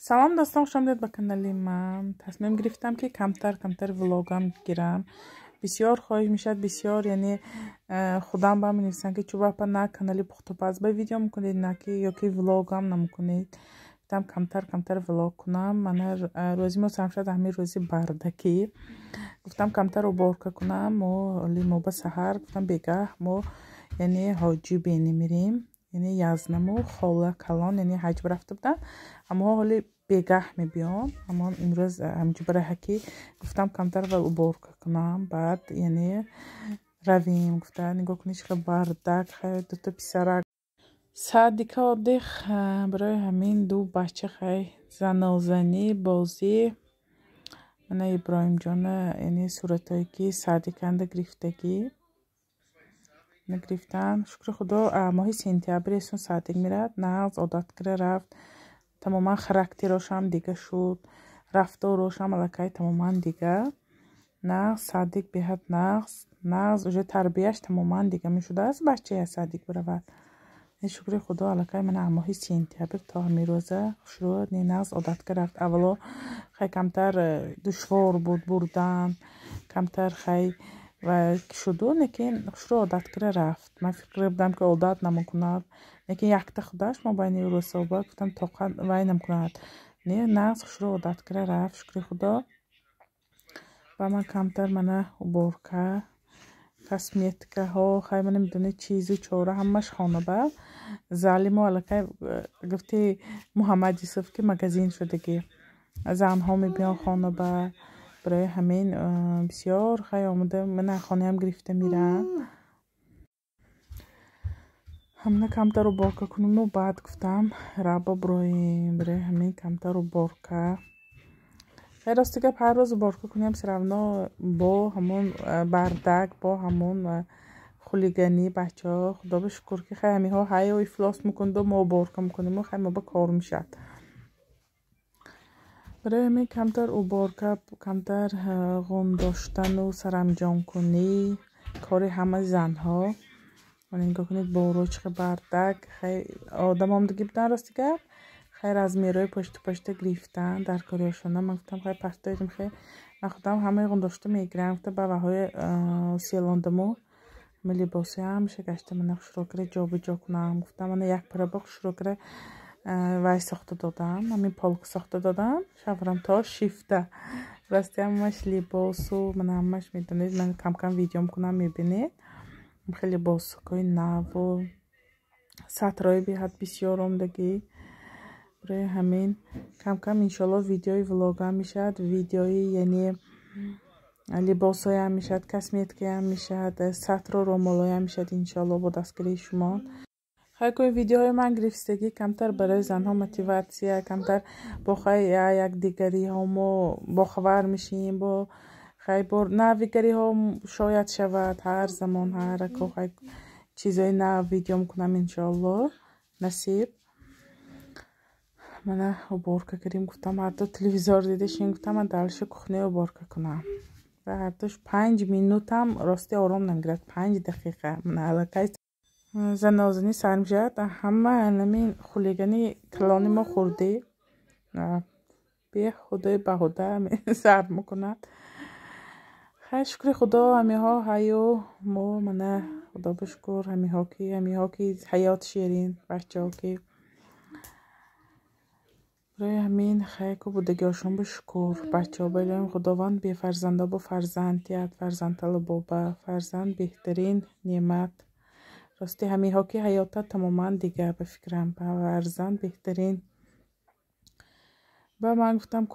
سلام دوستان، خوش آمدید به کانال من. تصمیم گرفتم که کمتر ولوگم گیرم. بسیار خواهش میشد، بسیار یعنی خودم با من نیستن که چوبا پر نه کانالی پخت و پز به ویدیو میکنید نه که یا که ولوگم نمیکنید. گفتم کمتر ولوگ کنم. من روزی ما سرم شد همین روزی بردکی گفتم کمتر уборка کنم و لیمو به سحر گفتم بگه ما یعنی حاجی بینی میریم، یعنی یزنمو خاله کلان یعنی حج رفته بودن، اما حالی بگه میبیام. اما امروز همجی برای حکی گفتم کمتر уборка کنم. بعد یعنی رویم. گفتم نگاه کنید چقدر بردک، خیلی دوتا پسرک ساعت دیخ برای همین دو بچه خیلی زنازنی بازی. من ابراهیم جان یعنی صورتایی که سادیکنده گرفتگی نگرفتن. شکر خدا ماهی سنتیابرشون سادیک میرد، نغز عادت کرده رفت. تماما خراکتیراش هم دیگه شد، رفتاراش هم علاقه تماما دیگه. نغز سادیک بهت نغز уже تربیهش تماما دیگه میشده از بچه سادیک برود. شکر خدا علاقه من ماهی سنتیابر تا همین روزه شروع نغز عادت کرده رفت. اولا خیلی کمتر دشوار بود بردن، کمتر خیلی و شده لیکن شروع عادت کرده رفت. من فکر بودم که عادت نمیکند، لیکن یک خودش ما بین رو صحبت گفتم طاقت وای نمیکند. نه نغز شروع عادت کرده رفت. شکر خدا. و من کمتر منه уборка کسمیتکه ها خیلی من نمیدونه چیزی چوره همش خانه با زالی ما علاقه گفتی محمد یوسف که مگزین شدگی زن ها میبیان خانه با. برای همین بسیار خیلی آمده. من خانه هم گرفته میرم همه کمتر уборка کنیم و بعد گفتم رابا برای همین کمتر уборка خیلی راستی که هر روز уборка کنیم سراونا با همون بردک با همون خولیگنی بچه ها. خدا به شکر که خیلی همی ها های و افلاس میکند و ما уборка میکنیم و خیلی ما با کار میشد. برای همین کمتر уборка کمتر غم داشتن و سرانجام کنی کار همه زن ها. من نگاه کنید بارو چقدر بردک خیلی آدم هم دیگه بودن. راستی که خیر از میروی پشت گرفتن در کاریاشون. من گفتم خیلی پشت داریم خیلی من خودم همه غم داشته میگیرم. گفتم با های سیلاندمو همه لباسی هم شکشته من شروع کرده جا به جا کنم. گفتم من یک پرباق شروع کرده وای ساخته دادم، همین پالک ساخته دادم شفرم تا شیفته. راستی همش لباس و من همش میدونید من کم ویدیو میکنم میبینید خیلی لباسای نو و سطرهای بیاد بسیار عمدگی. برای همین کم انشالله ویدیوی ولوگ هم میشد، ویدیوی یعنی لباسای هم میشد، کسمیتکه هم میشد، سطر و رومالای هم میشد انشالله با دستگیری شما. خیلی کوی ویدیوهای من گرفتگی کمتر برای زنها موتیواسیه، کمتر با خیلی یک دیگری هم با خبر میشیم با خیلی بار نویگری هم شاید شود هر زمان هر خیلی چیزای نو ویدیو میکنم انشالله نصیب. من уборка کردیم گفتم هر دو تلویزیون دیدشین گفتم من دلش کخنه уборка کنم و هر دوش 5 مینوت هم راستی آرام نمیگرد 5 دقیقه. من علاقه زن نازنی سرم شد همه همین خولیگنی کلانی ما خورده به خدای بهوده سر میکند. خیلی شکر خدا همی ها هیو ما منه خدا بشکر همی ها که حیات شیرین بچه ها که برای همین خیلی که بودگیاشون بشکر بچه ها بایدیم خداوند بی فرزنده با فرزندیت فرزند طلبا با فرزند بهترین نعمت. راستی همی ها که حیاتت تماما دیگه به فکرم با فرزند بهترین. با من گفتم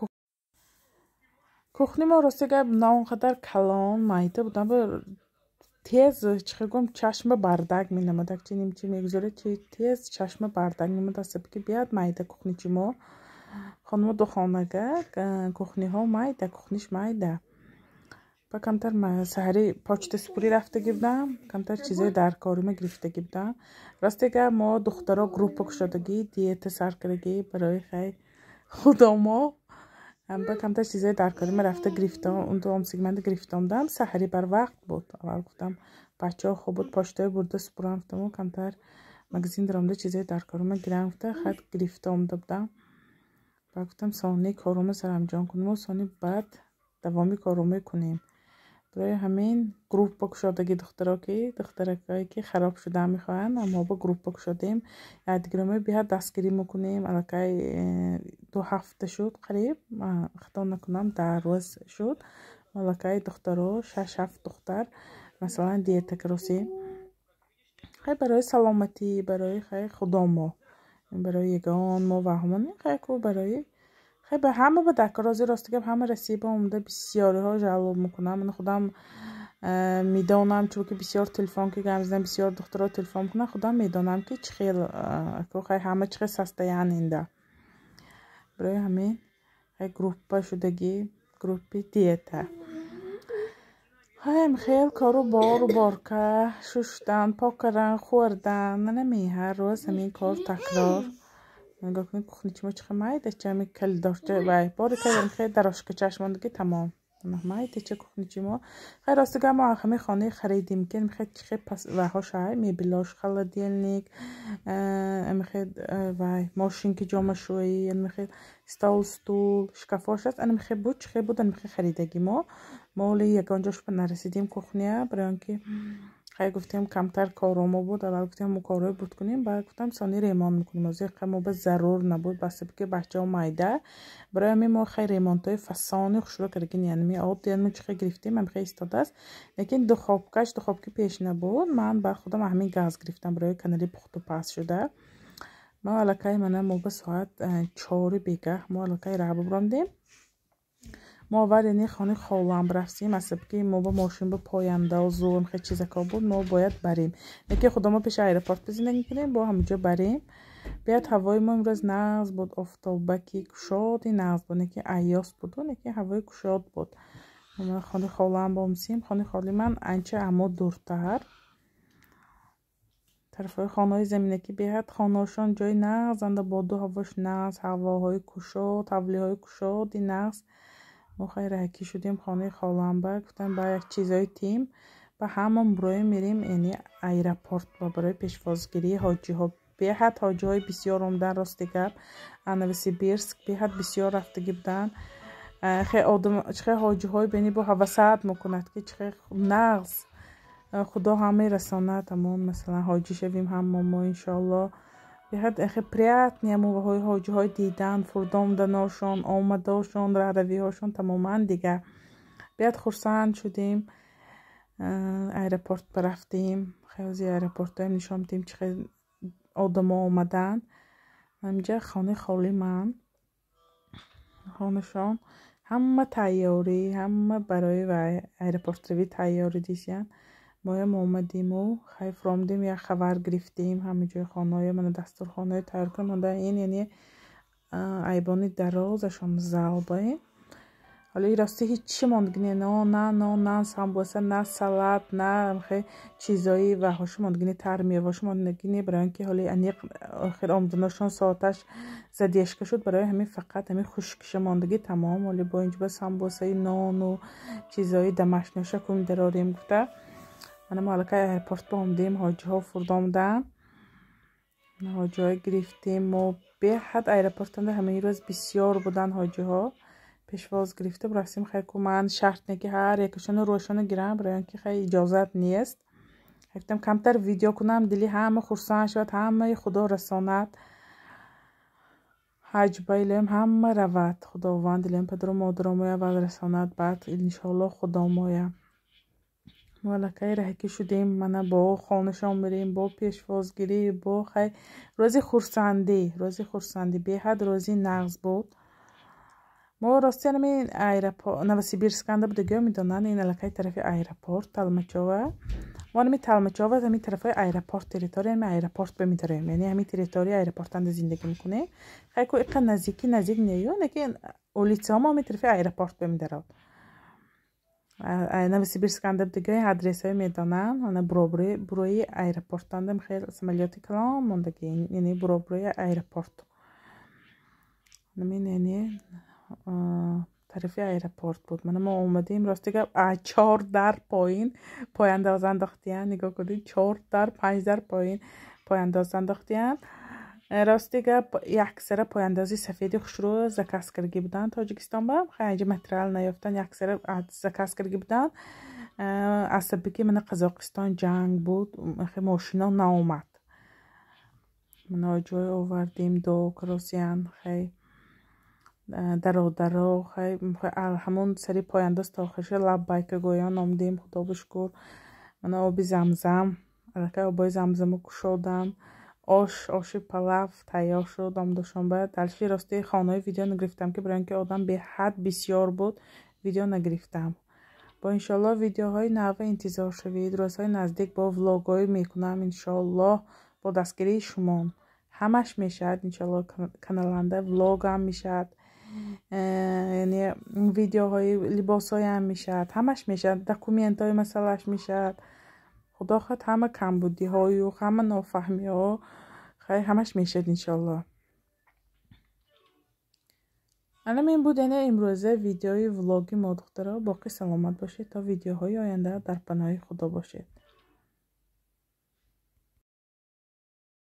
کخنی ما راستی که ناونقدر کلان مایده بودم با تیز چخه گم چشم بردگ می نمودک چی نیم چی میگذاره چی تیز چشم بردگ نمود است که بیاد مایده کخنی چی ما خانم دو خانگه کخنی ها مایده کخنیش مایده. با کمتر سحری پاچت سپوری رفته گیردم کمتر چیزای در کاریمه گرفته گیردم. راستی که ما دخترها گروپ شدگی دیت سرکرگی برای خیلی خدا ما با کمتر چیزای در کاریمه رفته گرفتم اون دو هم سیگمنت گرفتم دم سحری بر وقت بود. اول گفتم بچه ها خوب بود پاشتای برده سپورم گفتم و کمتر مگزین درامده چیزای در کاریمه گرفته خط گرفتم دادم بعد گفتم ثانی کارم سرانجام کنیم و ثانی بعد دوامی کارم کنیم. برای همین گروپ گشادگی دخترکایی که خراب شده میخواهند اما با گروپ گشادیم یادگیری بیاد دستگیری میکنیم. الکی 2 هفته شد قریب خطا نکنم 10 روز شد الکی دخترها 6-7 دختر مثلا دیت کروسی خیلی برای سلامتی برای خیلی خدا ما برای یگان ما و همون خیلی کو برای خیلی به همه به دکرازی راستی که همه رسیبه اومده بسیاری ها جلب میکنم. من خودم میدانم چون که بسیار تلفن که گرم بسیار دخترها تلفن کنه خودم میدانم که چه خیلی همه چه سسته اینده. برای همین گروپ شدگی گروپی دیتا هم خیلی کارو بار که شستن پاک کردن خوردن نمی هر روز همین کار تکرار نگاه کنید کخنیچی ما چه مایده چه همی کل داشته وای باری که خیلی دراش که چشماندگی تمام مایده چه کخنیچی ما خیلی راستگه ما همه خانه خریدیم که میخواد چه پس وحاش های میبلاش خلادیلنیک میخواد وای ماشین که جامع شویی میخواد ستول شکافاش هست انا میخواد بود چه بود میخواد خریدگی ما ولی یگانجاش به نرسیدیم کخنیه برای آنکه خیلی گفتیم کمتر کارامو بود اول گفتیم ما کارای بود کنیم بعد گفتم ثانی ریمان میکنیم از یک ما به ضرور نبود بس که بچه‌ها مایده برای همین ما خیلی ریمونتای فسانی شروع کردیم یعنی آب دیگه چه گرفتیم من خیلی استاد است لیکن دو خوابکی پیش نبود من بر خودم همین گاز گرفتم برای کانالی پخت و پاس شده ما الکی من موقع ساعت 4 بیگه ما الکی راه ببرندیم ما وارد خانه خالم رفتیم از که ما با ماشین به پاینده و زور خیلی چیزا که بود ما باید بریم یکی خودمون پیش ایرپورت زندگی کنیم با همونجا بریم بیاد هوای ما امروز نغز بود آفتابکی کشاد نغز بود که ایاس بود و که هوای کشاد بود ما خانه خالم با مسیم خانه خالی من انچه اما دورتر طرفای خانه‌های زمینه که بیاد خانه‌شون جای نغزنده با دو هواش نغز هواهای کشاد حولی‌های کشاد نغز ما خیلی رکی شدیم خانه خالم گفتم با یک چیزای تیم با همون برای میریم یعنی ایرپورت و برای پیشوازگیری حاجی ها بیاد حاجی های بسیار اومدن راستگر نوسیبیرسک بیاد بسیار رفتگی بودن خیلی آدم چه حاجی های بینی با حواسات میکند که چه نغز خدا همه رساند همون مثلا حاجی شویم هم ما انشالله بیاد خیلی پریات نیامو های حاجی های دیدن فردامدناشون آمداشون روی هاشون تماما دیگه بیاد خرسند شدیم ایرپورت برفتیم خیلی ایرپورت های نشان دیدیم چه آدم ها آمدن همینجا خانه خالی من خانهشان همه تیاری همه برای ایرپورت روی تیاری دیسیان ما اومدیم و خیلی فرامدیم یا خبر گرفتیم همینجای خانه من دسترخانه تیار کنم این یعنی ایبانی درازشون زلبه حالا این راستی هیچی ماندگینه نه سامبوسه نه سلات نه خیلی چیزایی و هاش ماندگینه ترمیه واش ماندگینه برای اینکه حالا انیق آخر آمدنشون ساعتش زدیشکه شد برای همین فقط همین خشکش ماندگی تمام ولی با اینجا سامبوسه نان و چیزایی دمشنشه کم دراریم گفته من مالکه ایرپورت با آمدیم حاجی ها فرد آمدن حاجی های گرفتیم و به حد ایرپورت همه روز بسیار بودن حاجی ها پیشواز گرفته برسیم خیلی که من شرط نگه هر یکشون روشن گیرم برای اینکه خیلی اجازت نیست گفتم کمتر ویدیو کنم دلی همه خرسان شد همه خدا رساند حج بایلم همه روید خداوند دلم پدر و مادرم و رساند بعد انشالله خدا مایه مالکه رهکی شدیم من با خانشان بریم با پیشوازگیری با خیلی روزی خورسندی به حد روزی نغز بود ما راستی همین ایرپورت نوسیبیرسکانده دیگه میدونن این الکی طرف ایرپورت تلمچوه ما همین تلمچوه همین طرف ایرپورت تریتوری همین ایرپورت بمیداریم یعنی همین تریتوری ایرپورت اند زندگی میکنه خیلی که اقا نزدیک نیو لیکن اولیتسا ما همین طرف ایرپورت بمیدارد نوسیبیرسکانده دیگه آدرس های میدونن انا بروی ایرپورت اند خیلی سمالیاتی کلام موندگی یعنی بروی ایرپورت همین یعنی طرفی ایرپورت بود ما اومدیم راستی که 4 در پایانداز انداختین نگاه کنید 4 در 5 در پایانداز انداختین راستی گپ یکسره پایاندازی سفیدی خوشرو زکاس کرده بودن تاجیکستان با خیلی مترال نیافتن یکسره زکاس کرده بودن عصبی که من قزاقستان جنگ بود خیلی ماشینا ناومد من جای آوردیم دو کروسیان خیلی درو خیلی همون سری پایانداز تا آخرش لبیک گویان آمدیم خدا بشکر من آبی زمزم الکه آبای زمزم کشودم آش پلاف تیار شد دوشنبه دلشی راستی خانه ویدیو نگرفتم که برای اینکه آدم به حد بسیار بود ویدیو نگرفتم با انشالله ویدیوهای نو انتظار شوید روزهای نزدیک با ولاگای میکنم انشالله با دستگیری شما همش میشد انشالله کانالنده ولاگ هم میشد یعنی ویدیوهای لباسای هم میشد همش میشد دکومنت های مثلاش میشد خدا خواهد همه کمبودی های و همه نافهمی ها خیلی همش میشد انشالله الان این بود یعنی امروزه ویدیوی ولاگی ما دخترها باقی سلامت باشید تا ویدیوهای آینده در پناه خدا باشید